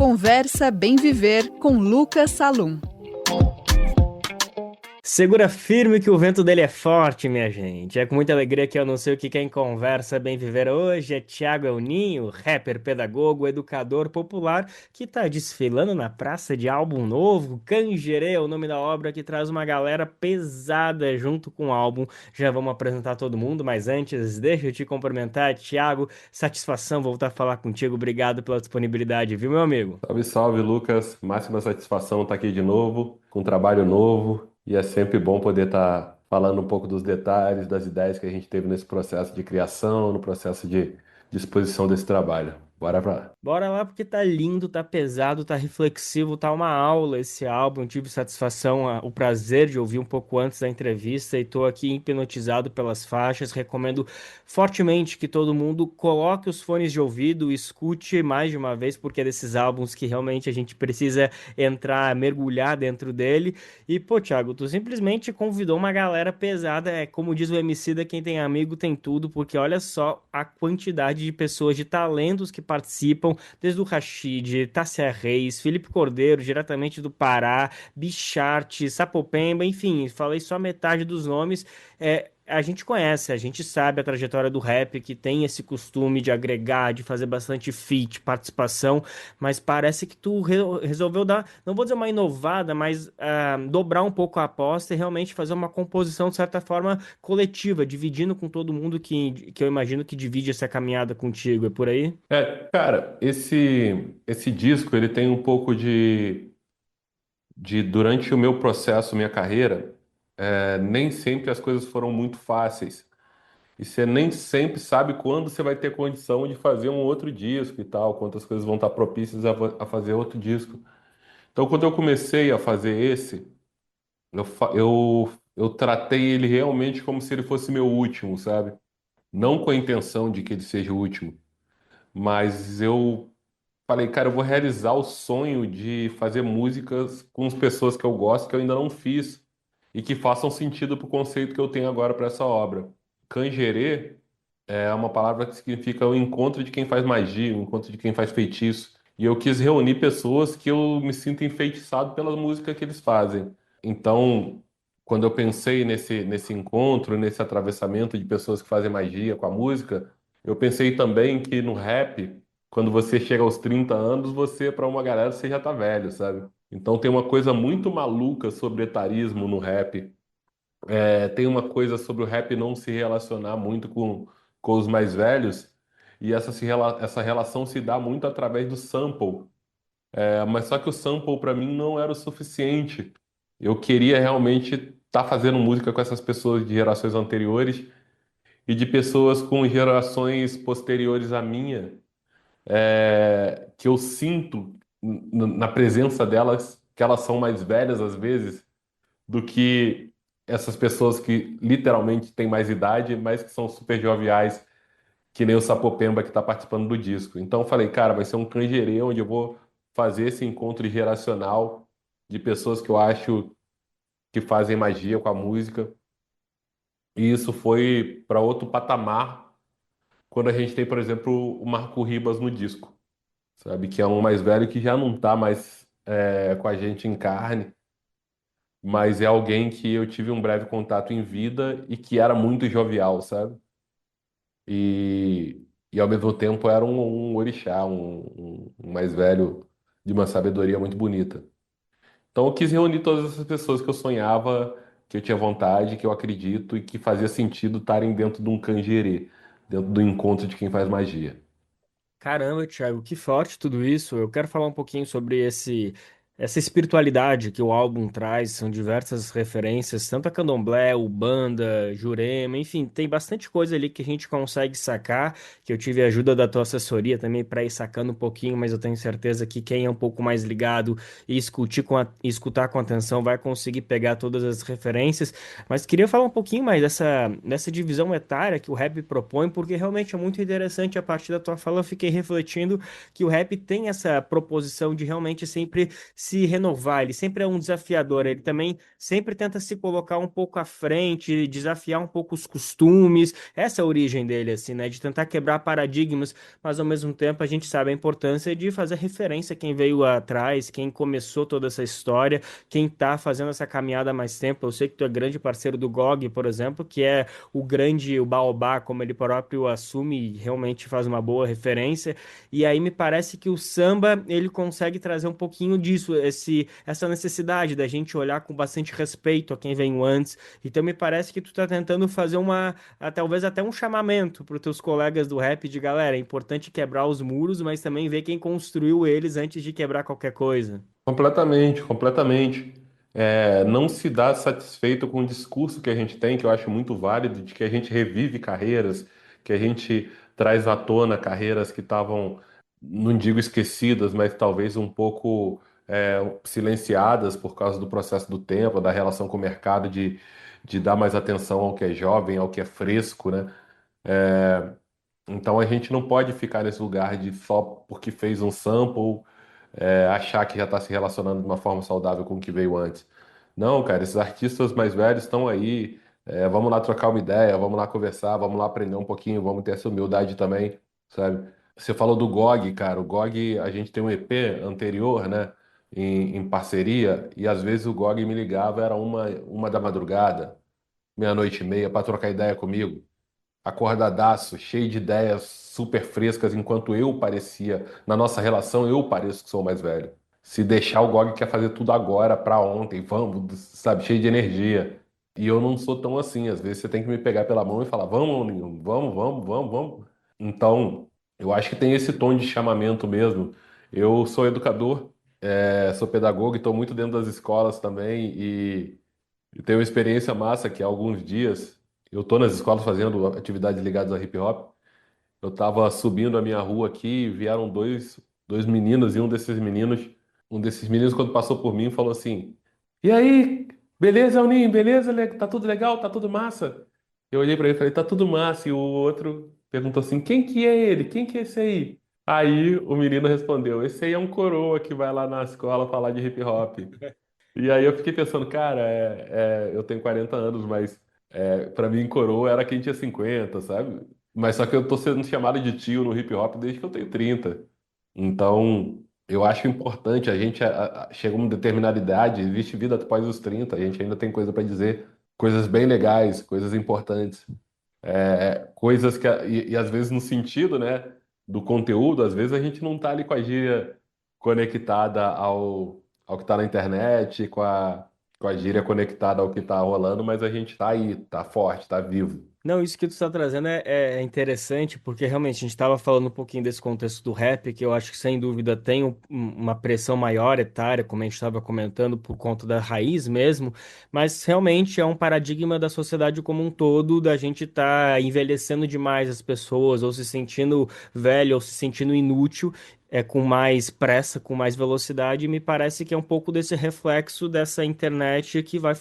Conversa Bem Viver com Lucas Salum. Segura firme que o vento dele é forte, minha gente. É com muita alegria que eu anuncio que quem conversa bem viver hoje é Thiago Elninho, rapper, pedagogo, educador popular, que tá desfilando na praça de álbum novo. Cangerê é o nome da obra que traz uma galera pesada junto com o álbum. Já vamos apresentar todo mundo, mas antes, deixa eu te cumprimentar, Thiago. Satisfação voltar a falar contigo. Obrigado pela disponibilidade, viu, meu amigo? Salve, salve, Lucas. Máxima satisfação estar aqui de novo, com um trabalho novo. E é sempre bom poder estar falando um pouco dos detalhes, das ideias que a gente teve nesse processo de criação, no processo de disposição desse trabalho. Bora pra lá. Bora lá porque tá lindo, tá pesado, tá reflexivo, tá uma aula esse álbum. Tive satisfação, o prazer de ouvir um pouco antes da entrevista e tô aqui hipnotizado pelas faixas. Recomendo fortemente que todo mundo coloque os fones de ouvido, escute mais de uma vez, porque é desses álbuns que realmente a gente precisa entrar, mergulhar dentro dele. E, pô, Thiago, tu simplesmente convidou uma galera pesada. É como diz o Emicida, quem tem amigo tem tudo, porque olha só a quantidade de pessoas, de talentos que participam, desde o Rashid, Tássia Reis, Felipe Cordeiro, diretamente do Pará, Bicharte, Sapopemba, enfim, falei só metade dos nomes. A gente conhece, a gente sabe a trajetória do rap, que tem esse costume de agregar, de fazer bastante feat, participação, mas parece que tu resolveu dar, não vou dizer uma inovada, mas dobrar um pouco a aposta e realmente fazer uma composição, de certa forma, coletiva, dividindo com todo mundo que eu imagino que divide essa caminhada contigo. É por aí? Cara, esse disco, ele tem um pouco de durante o meu processo, minha carreira, nem sempre as coisas foram muito fáceis. E você nem sempre sabe quando você vai ter condição de fazer um outro disco e tal, quantas coisas vão estar propícias a fazer outro disco. Então, quando eu comecei a fazer esse, eu tratei ele realmente como se ele fosse meu último, sabe? Não com a intenção de que ele seja o último, mas eu falei, cara, eu vou realizar o sonho de fazer músicas com as pessoas que eu gosto, que eu ainda não fiz, e que façam sentido pro conceito que eu tenho agora para essa obra. Cangerê é uma palavra que significa o encontro de quem faz magia, o encontro de quem faz feitiço. E eu quis reunir pessoas que eu me sinto enfeitiçado pela música que eles fazem. Então, quando eu pensei nesse encontro, nesse atravessamento de pessoas que fazem magia com a música, eu pensei também que no rap, quando você chega aos 30 anos, você, para uma galera, você já tá velho, sabe? Então tem uma coisa muito maluca sobre etarismo no rap. Tem uma coisa sobre o rap não se relacionar muito com os mais velhos, e essa relação se dá muito através do sample. Mas só que o sample para mim não era o suficiente. Eu queria realmente estar fazendo música com essas pessoas de gerações anteriores e de pessoas com gerações posteriores à minha, que eu sinto na presença delas que elas são mais velhas às vezes do que essas pessoas que literalmente têm mais idade, mas que são super joviais, que nem o Sapopemba que está participando do disco. Então eu falei, cara, vai ser um canjerê onde eu vou fazer esse encontro geracional de pessoas que eu acho que fazem magia com a música. E isso foi para outro patamar quando a gente tem, por exemplo, o Marco Ribas no disco, sabe? Que é um mais velho que já não está mais com a gente em carne, mas é alguém que eu tive um breve contato em vida e que era muito jovial, sabe? E ao mesmo tempo era um orixá, um mais velho de uma sabedoria muito bonita. Então eu quis reunir todas essas pessoas que eu sonhava, que eu tinha vontade, que eu acredito e que fazia sentido estarem dentro de um canjerê, dentro do encontro de quem faz magia. Caramba, Thiago, que forte tudo isso. Eu quero falar um pouquinho sobre essa espiritualidade que o álbum traz. São diversas referências, tanto a Candomblé, Ubanda, Jurema, enfim, tem bastante coisa ali que a gente consegue sacar. Que eu tive a ajuda da tua assessoria também para ir sacando um pouquinho, mas eu tenho certeza que quem é um pouco mais ligado e escutar com atenção vai conseguir pegar todas as referências. Mas queria falar um pouquinho mais dessa divisão etária que o rap propõe, porque realmente é muito interessante. A partir da tua fala, eu fiquei refletindo que o rap tem essa proposição de realmente sempre se renovar, ele sempre é um desafiador, ele também sempre tenta se colocar um pouco à frente, desafiar um pouco os costumes. Essa é a origem dele, assim, né? De tentar quebrar paradigmas, mas ao mesmo tempo a gente sabe a importância de fazer referência a quem veio atrás, quem começou toda essa história, quem tá fazendo essa caminhada há mais tempo. Eu sei que tu é grande parceiro do GOG, por exemplo, que é o grande, o Baobá, como ele próprio assume, e realmente faz uma boa referência. E aí me parece que o samba, ele consegue trazer um pouquinho disso, essa necessidade da gente olhar com bastante respeito a quem veio antes. Então me parece que tu tá tentando fazer talvez até um chamamento para os teus colegas do rap de galera, é importante quebrar os muros, mas também ver quem construiu eles antes de quebrar qualquer coisa. Completamente, completamente. Não se dá satisfeito com o discurso que a gente tem, que eu acho muito válido, de que a gente revive carreiras, que a gente traz à tona carreiras que estavam, não digo esquecidas, mas talvez um pouco silenciadas por causa do processo do tempo, da relação com o mercado, de dar mais atenção ao que é jovem, ao que é fresco, né? Então a gente não pode ficar nesse lugar de só porque fez um sample, achar que já está se relacionando de uma forma saudável com o que veio antes. Não, cara, esses artistas mais velhos estão aí. Vamos lá trocar uma ideia, vamos lá conversar, vamos lá aprender um pouquinho, vamos ter essa humildade também, sabe? Você falou do GOG, cara. O GOG, a gente tem um EP anterior, né? Em parceria, e às vezes o GOG me ligava, era uma da madrugada, meia-noite e meia, para trocar ideia comigo, acordadaço, cheio de ideias super frescas, enquanto eu parecia, na nossa relação, eu pareço que sou o mais velho. Se deixar, o Gog quer fazer tudo agora, pra ontem, vamos, sabe, cheio de energia. E eu não sou tão assim. Às vezes você tem que me pegar pela mão e falar, vamos, Ninho, vamos, vamos, vamos, vamos. Então, eu acho que tem esse tom de chamamento mesmo. Eu sou educador, sou pedagogo e estou muito dentro das escolas também. E tenho uma experiência massa que há alguns dias eu tô nas escolas fazendo atividades ligadas ao hip hop. Eu tava subindo a minha rua aqui e vieram dois meninos e um desses meninos quando passou por mim falou assim: "E aí, beleza, Alninho? Beleza? Tá tudo legal? Tá tudo massa?" Eu olhei pra ele e falei: "Tá tudo massa." E o outro perguntou assim: "Quem que é ele? Quem que é esse aí?" Aí o menino respondeu: "Esse aí é um coroa que vai lá na escola falar de hip hop." E aí eu fiquei pensando, cara, eu tenho 40 anos, mas para mim coroa era quem tinha 50, sabe? Mas só que eu tô sendo chamado de tio no hip hop desde que eu tenho 30. Então, eu acho importante, a gente chega a uma determinada idade, existe vida após os 30, a gente ainda tem coisa para dizer, coisas bem legais, coisas importantes. Coisas que, e às vezes no sentido, né, do conteúdo, às vezes a gente não tá ali com a gíria conectada ao que tá na internet, com a gíria conectada ao que tá rolando, mas a gente tá aí, tá forte, tá vivo. Não, isso que tu está trazendo é interessante, porque realmente a gente estava falando um pouquinho desse contexto do rap, que eu acho que sem dúvida tem uma pressão maior etária, como a gente estava comentando, por conta da raiz mesmo, mas realmente é um paradigma da sociedade como um todo, da gente estar envelhecendo demais as pessoas, ou se sentindo velho, ou se sentindo inútil. Com mais pressa, com mais velocidade, e me parece que é um pouco desse reflexo dessa internet que vai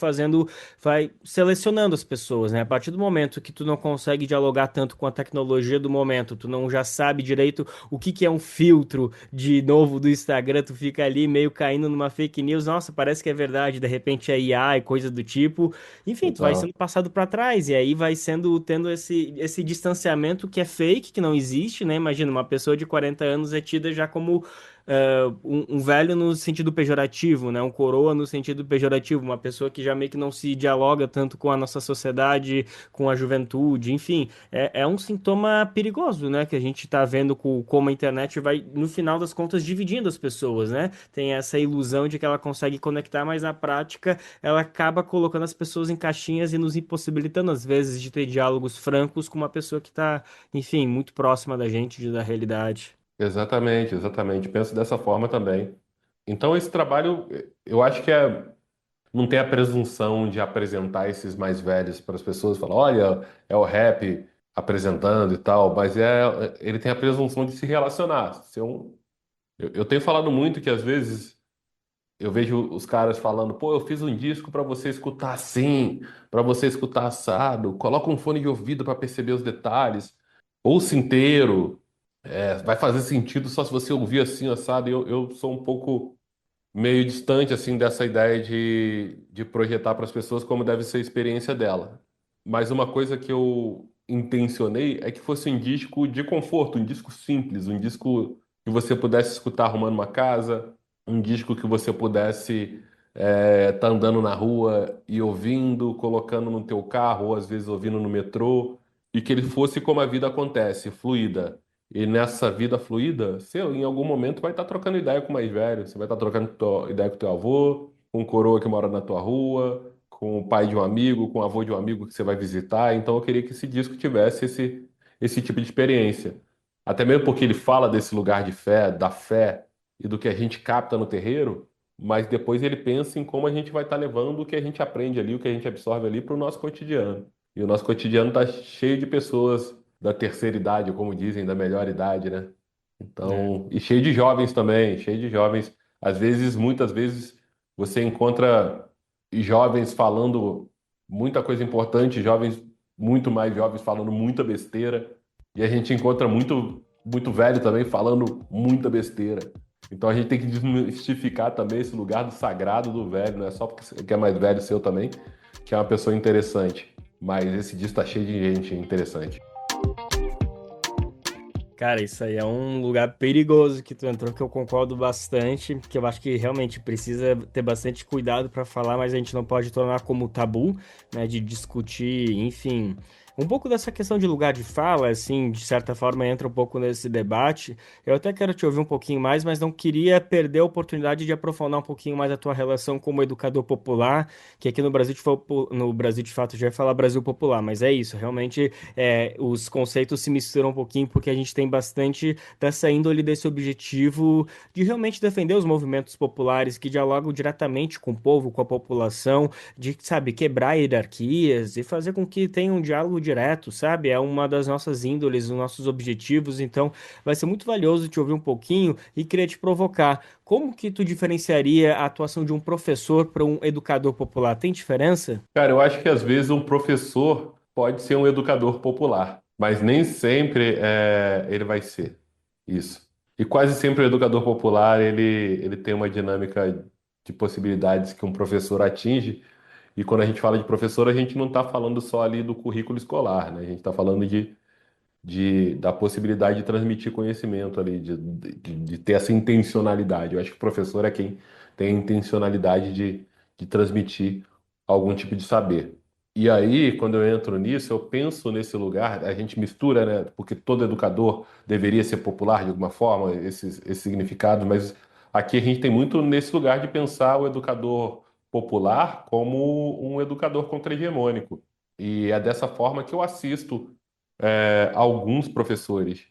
selecionando as pessoas, né? A partir do momento que tu não consegue dialogar tanto com a tecnologia do momento, tu não já sabe direito o que que é um filtro de novo do Instagram, tu fica ali meio caindo numa fake news, nossa, parece que é verdade, de repente é IA e coisa do tipo. Enfim, tu vai Total. sendo passado para trás e aí vai sendo tendo esse distanciamento que é fake, que não existe, né? Imagina, uma pessoa de 40 anos é tida já como um velho no sentido pejorativo, né? Um coroa no sentido pejorativo, uma pessoa que já meio que não se dialoga tanto com a nossa sociedade, com a juventude, enfim, é um sintoma perigoso, né? Que a gente está vendo como a internet vai, no final das contas, dividindo as pessoas, né? Tem essa ilusão de que ela consegue conectar, mas na prática ela acaba colocando as pessoas em caixinhas e nos impossibilitando, às vezes, de ter diálogos francos com uma pessoa que está, enfim, muito próxima da gente, da realidade. Exatamente, exatamente. Penso dessa forma também. Então, esse trabalho, eu acho que não tem a presunção de apresentar esses mais velhos para as pessoas, falar, olha, é o rap apresentando e tal, mas ele tem a presunção de se relacionar. Eu tenho falado muito que às vezes eu vejo os caras falando, pô, eu fiz um disco para você escutar assim, para você escutar assado, coloca um fone de ouvido para perceber os detalhes, ouça inteiro, vai fazer sentido só se você ouvir assim, assado. Eu sou um pouco meio distante assim dessa ideia de projetar para as pessoas como deve ser a experiência dela. Mas uma coisa que eu intencionei é que fosse um disco de conforto, um disco simples, um disco que você pudesse escutar arrumando uma casa, um disco que você pudesse tá andando na rua e ouvindo, colocando no teu carro, ou às vezes ouvindo no metrô, e que ele fosse como a vida acontece, fluida. E nessa vida fluida, você em algum momento vai estar trocando ideia com o mais velho, você vai estar trocando ideia com o teu avô, com o coroa que mora na tua rua, com o pai de um amigo, com o avô de um amigo que você vai visitar. Então eu queria que esse disco tivesse esse tipo de experiência. Até mesmo porque ele fala desse lugar de fé, da fé e do que a gente capta no terreiro, mas depois ele pensa em como a gente vai estar levando o que a gente aprende ali, o que a gente absorve ali para o nosso cotidiano. E o nosso cotidiano está cheio de pessoas da terceira idade, ou como dizem, da melhor idade, né? Né? Então, e cheio de jovens também, cheio de jovens. Às vezes, muitas vezes, você encontra jovens falando muita coisa importante, jovens muito mais jovens falando muita besteira, e a gente encontra muito velho também falando muita besteira. Então a gente tem que desmistificar também esse lugar do sagrado do velho, não é só porque você quer mais velho seu também, que é uma pessoa interessante. Mas esse dia está cheio de gente interessante. Cara, isso aí é um lugar perigoso que tu entrou, que eu concordo bastante, que eu acho que realmente precisa ter bastante cuidado para falar, mas a gente não pode tornar como tabu, né, de discutir, enfim. Um pouco dessa questão de lugar de fala, assim, de certa forma entra um pouco nesse debate. Eu até quero te ouvir um pouquinho mais, mas não queria perder a oportunidade de aprofundar um pouquinho mais a tua relação como educador popular, que aqui no Brasil, no Brasil de fato já ia falar Brasil popular, mas é isso, realmente os conceitos se misturam um pouquinho porque a gente tem bastante dessa índole desse objetivo de realmente defender os movimentos populares que dialogam diretamente com o povo, com a população, de, sabe, quebrar hierarquias e fazer com que tenha um diálogo direto, sabe? É uma das nossas índoles, os nossos objetivos, então vai ser muito valioso te ouvir um pouquinho e queria te provocar. Como que tu diferenciaria a atuação de um professor para um educador popular? Tem diferença? Cara, eu acho que às vezes um professor pode ser um educador popular, mas nem sempre ele vai ser isso. E quase sempre o educador popular ele tem uma dinâmica de possibilidades que um professor atinge. E quando a gente fala de professor, a gente não está falando só ali do currículo escolar, né? A gente está falando da possibilidade de transmitir conhecimento ali, de ter essa intencionalidade. Eu acho que o professor é quem tem a intencionalidade de transmitir algum tipo de saber. E aí, quando eu entro nisso, eu penso nesse lugar, a gente mistura, né? Porque todo educador deveria ser popular de alguma forma, esses significados, mas aqui a gente tem muito nesse lugar de pensar o educador popular como um educador contra-hegemônico. E é dessa forma que eu assisto alguns professores.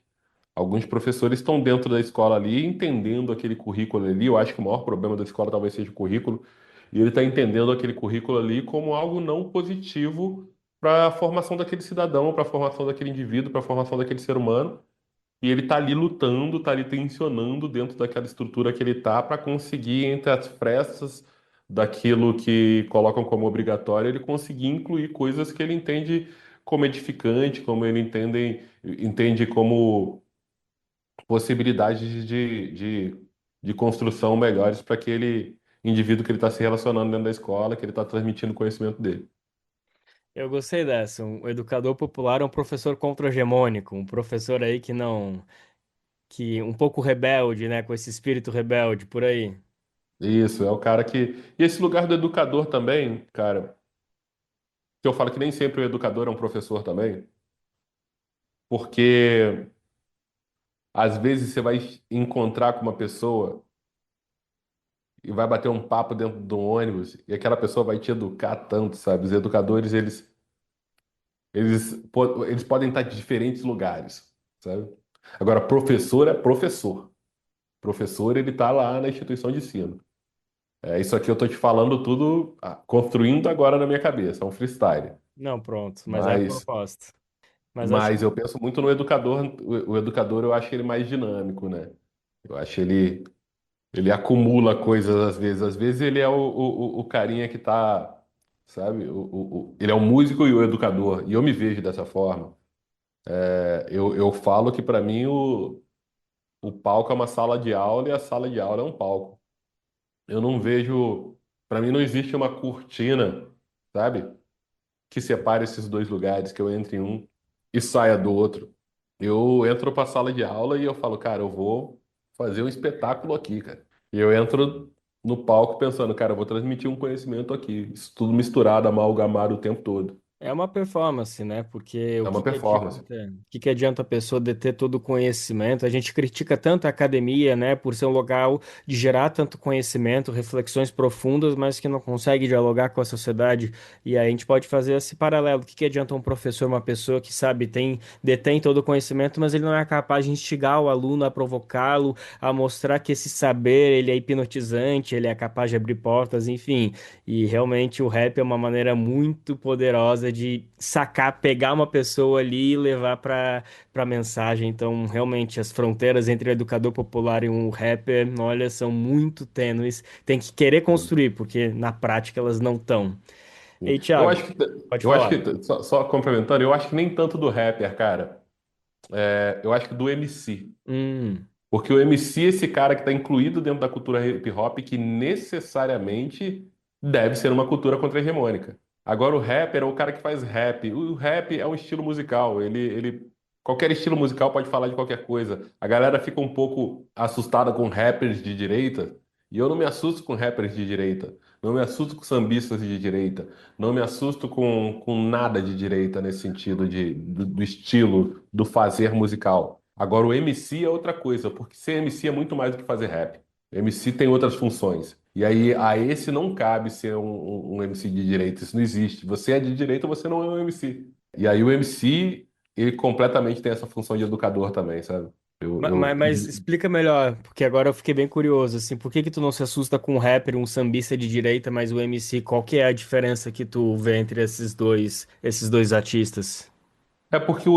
Alguns professores estão dentro da escola ali, entendendo aquele currículo ali. Eu acho que o maior problema da escola talvez seja o currículo. E ele está entendendo aquele currículo ali como algo não positivo para a formação daquele cidadão, para a formação daquele indivíduo, para a formação daquele ser humano. E ele está ali lutando, está ali tensionando dentro daquela estrutura que ele está para conseguir, entre as frestas daquilo que colocam como obrigatório, ele conseguir incluir coisas que ele entende como edificante, como ele entende como possibilidades de construção melhores para aquele indivíduo que ele está se relacionando dentro da escola, que ele está transmitindo o conhecimento dele. Eu gostei dessa. Um educador popular é um professor contra-hegemônico, um professor aí que não, que um pouco rebelde, né, com esse espírito rebelde por aí. Isso, é o cara que. E esse lugar do educador também, cara, que eu falo que nem sempre o educador é um professor também, porque às vezes você vai encontrar com uma pessoa e vai bater um papo dentro de um ônibus e aquela pessoa vai te educar tanto, sabe? Os educadores, eles podem estar de diferentes lugares, sabe? Agora, professor é professor. Professor, ele está lá na instituição de ensino. É isso aqui eu tô te falando tudo, construindo agora na minha cabeça, é um freestyle. Não, pronto, mas é a Mas, proposta. Mas acho mas que eu penso muito no educador. O educador eu acho ele mais dinâmico, né? Eu acho ele acumula coisas às vezes. Às vezes ele é o carinha que tá, sabe? Ele é o músico e o educador. E eu me vejo dessa forma. Eu falo que para mim o palco é uma sala de aula e a sala de aula é um palco. Eu não vejo, para mim não existe uma cortina, sabe? Que separe esses dois lugares, que eu entre em um e saia do outro. Eu entro para a sala de aula e eu falo, cara, eu vou fazer um espetáculo aqui, cara. E eu entro no palco pensando, cara, eu vou transmitir um conhecimento aqui. Isso tudo misturado, amalgamado o tempo todo. É uma performance, né? Porque É o que uma que performance. adianta, o que que adianta a pessoa deter todo o conhecimento? A gente critica tanto a academia, né, por ser um local de gerar tanto conhecimento, reflexões profundas, mas que não consegue dialogar com a sociedade. E aí a gente pode fazer esse paralelo. O que que adianta um professor, uma pessoa que sabe, detém todo o conhecimento, mas ele não é capaz de instigar o aluno a provocá-lo, a mostrar que esse saber, ele é hipnotizante, ele é capaz de abrir portas, enfim. E realmente o rap é uma maneira muito poderosa de sacar, pegar uma pessoa ali e levar para mensagem. Então, realmente, as fronteiras entre o educador popular e um rapper, olha, são muito tênues. Tem que querer construir, porque na prática elas não estão. Ei, Eu Thiago, acho que, pode eu acho falar. que só complementando, eu acho que nem tanto do rapper, cara. Eu acho que do MC. Hum, Porque o MC é esse cara que está incluído dentro da cultura hip hop que necessariamente deve ser uma cultura contra-hegemônica. Agora, o rapper é o cara que faz rap. O rap é um estilo musical. Qualquer estilo musical pode falar de qualquer coisa. A galera fica um pouco assustada com rappers de direita. E eu não me assusto com rappers de direita. Não me assusto com sambistas de direita. Não me assusto com nada de direita nesse sentido do estilo, do fazer musical. Agora, o MC é outra coisa, porque ser MC é muito mais do que fazer rap. O MC tem outras funções. E aí, a esse não cabe ser um MC de direita. Isso não existe. Você é de direita, você não é um MC. E aí, o MC, ele completamente tem essa função de educador também, sabe? mas explica melhor, porque agora eu fiquei bem curioso, assim, por que que tu não se assusta com um rapper, um sambista de direita, mas o MC, qual que é a diferença que tu vê entre esses dois artistas? É porque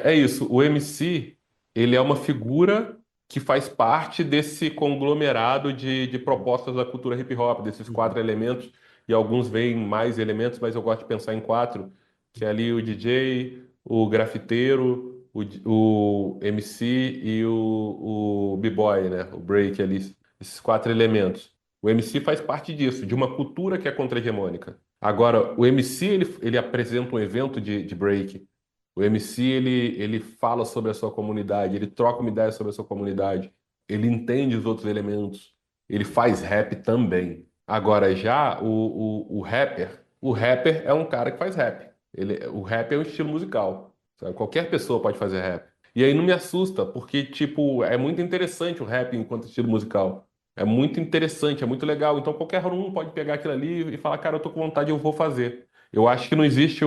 é isso, o MC, ele é uma figura que faz parte desse conglomerado de propostas da cultura hip hop, desses quatro elementos, e alguns veem mais elementos, mas eu gosto de pensar em quatro, que é ali o DJ, o grafiteiro, o MC e o B-boy, né? O break ali, esses quatro elementos. O MC faz parte disso, de uma cultura que é contra-hegemônica. Agora, o MC, ele apresenta um evento de break. O MC, ele fala sobre a sua comunidade, ele troca uma ideia sobre a sua comunidade, ele entende os outros elementos, ele faz rap também. Agora, já o rapper é um cara que faz rap. O rap é um estilo musical, sabe? Qualquer pessoa pode fazer rap. E aí não me assusta, porque, tipo, é muito interessante o rap enquanto estilo musical. É muito interessante, é muito legal. Então qualquer um pode pegar aquilo ali e falar, cara, eu tô com vontade, eu vou fazer. Eu acho que não existe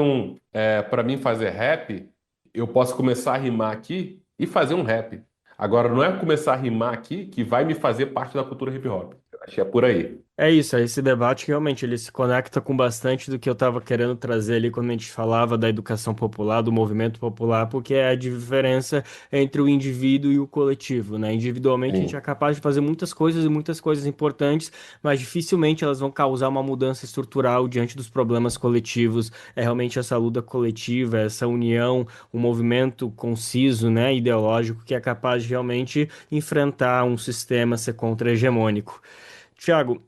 para mim fazer rap, eu posso começar a rimar aqui e fazer um rap. Agora, não é começar a rimar aqui que vai me fazer parte da cultura hip hop. Eu acho que é por aí. É isso, esse debate realmente ele se conecta com bastante do que eu estava querendo trazer ali quando a gente falava da educação popular, do movimento popular, porque é a diferença entre o indivíduo e o coletivo, né? Individualmente a gente é Sim, capaz de fazer muitas coisas e muitas coisas importantes, mas dificilmente elas vão causar uma mudança estrutural diante dos problemas coletivos. É realmente essa luta coletiva, essa união, um movimento conciso, né, ideológico que é capaz de realmente enfrentar um sistema ser contra-hegemônico. Tiago,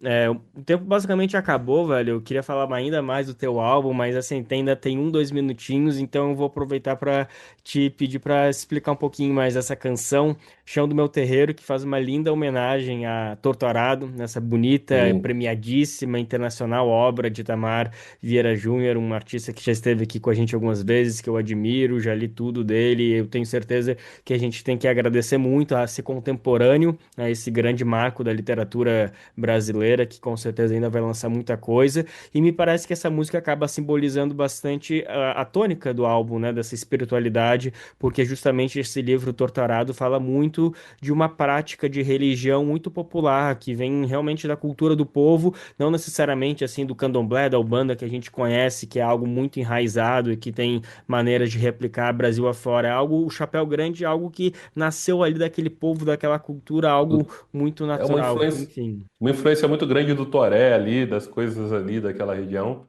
o tempo basicamente acabou, velho. Eu queria falar ainda mais do teu álbum, mas assim, ainda tem um, dois minutinhos, então eu vou aproveitar para te pedir para explicar um pouquinho mais essa canção, Chão do Meu Terreiro, que faz uma linda homenagem a Torturado, nessa bonita, sim, premiadíssima internacional obra de Itamar Vieira Júnior, um artista que já esteve aqui com a gente algumas vezes, que eu admiro, já li tudo dele. Eu tenho certeza que a gente tem que agradecer muito a ser contemporâneo a esse grande marco da literatura brasileira, que com certeza ainda vai lançar muita coisa. E me parece que essa música acaba simbolizando bastante a tônica do álbum, né? Dessa espiritualidade, porque justamente esse livro Torturado fala muito de uma prática de religião muito popular, que vem realmente da cultura do povo, não necessariamente assim do candomblé, da Umbanda que a gente conhece, que é algo muito enraizado e que tem maneiras de replicar Brasil afora. É algo, o Chapéu Grande é algo que nasceu ali daquele povo, daquela cultura, algo muito é natural. Enfim. uma influência muito grande do Toré ali, das coisas ali daquela região.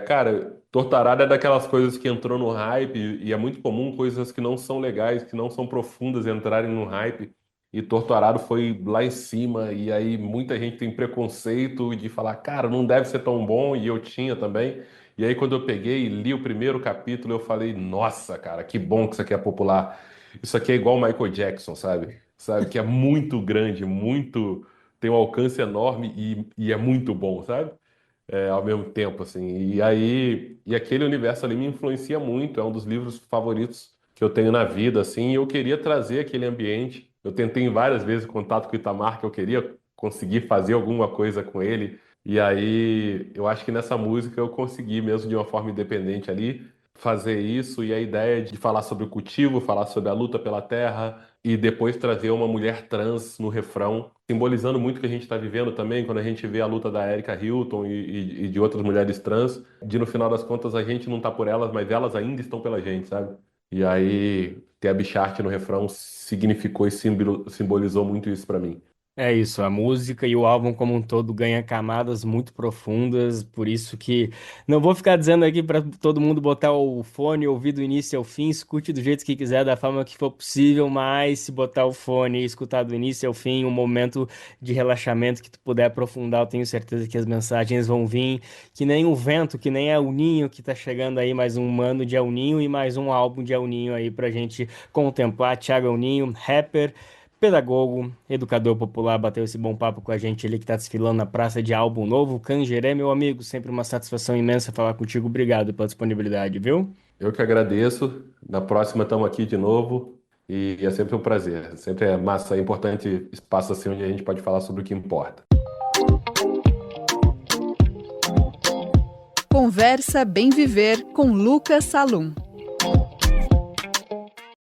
Cara, Tortarada é daquelas coisas que entrou no hype e é muito comum coisas que não são legais, que não são profundas entrarem no hype. e Torturado foi lá em cima, e aí muita gente tem preconceito de falar, cara, não deve ser tão bom, e eu tinha também. E aí quando eu peguei e li o primeiro capítulo, eu falei, nossa, cara, que bom que isso aqui é popular. Isso aqui é igual o Michael Jackson, sabe? Sabe, que é muito grande, muito, tem um alcance enorme e é muito bom, sabe? Ao mesmo tempo, assim. E aí, e aquele universo ali me influencia muito, é um dos livros favoritos que eu tenho na vida, assim, e eu queria trazer aquele ambiente. Eu tentei várias vezes contato com o Itamar, que eu queria conseguir fazer alguma coisa com ele, e aí eu acho que nessa música eu consegui, mesmo de uma forma independente ali, fazer isso, e a ideia de falar sobre o cultivo, falar sobre a luta pela terra, e depois trazer uma mulher trans no refrão, simbolizando muito o que a gente está vivendo também, quando a gente vê a luta da Erika Hilton e de outras mulheres trans, de no final das contas a gente não tá por elas, mas elas ainda estão pela gente, sabe? E aí ter a Bicharte no refrão significou e simbolizou muito isso para mim. É isso, a música e o álbum como um todo ganha camadas muito profundas, por isso que não vou ficar dizendo aqui para todo mundo botar o fone, ouvir do início ao fim, escute do jeito que quiser, da forma que for possível, mas se botar o fone e escutar do início ao fim, um momento de relaxamento que tu puder aprofundar, eu tenho certeza que as mensagens vão vir, que nem o vento, que nem é o Ninho que tá chegando aí, mais um ano de El Ninho e mais um álbum de El Ninho aí pra gente contemplar. Thiago El Ninho, rapper, pedagogo, educador popular, bateu esse bom papo com a gente ali que tá desfilando na praça de Álbum Novo. Cangeré, meu amigo, sempre uma satisfação imensa falar contigo. Obrigado pela disponibilidade, viu? Eu que agradeço. Na próxima estamos aqui de novo e é sempre um prazer. Sempre é massa, é importante espaço assim onde a gente pode falar sobre o que importa. Conversa Bem Viver com Lucas Salum.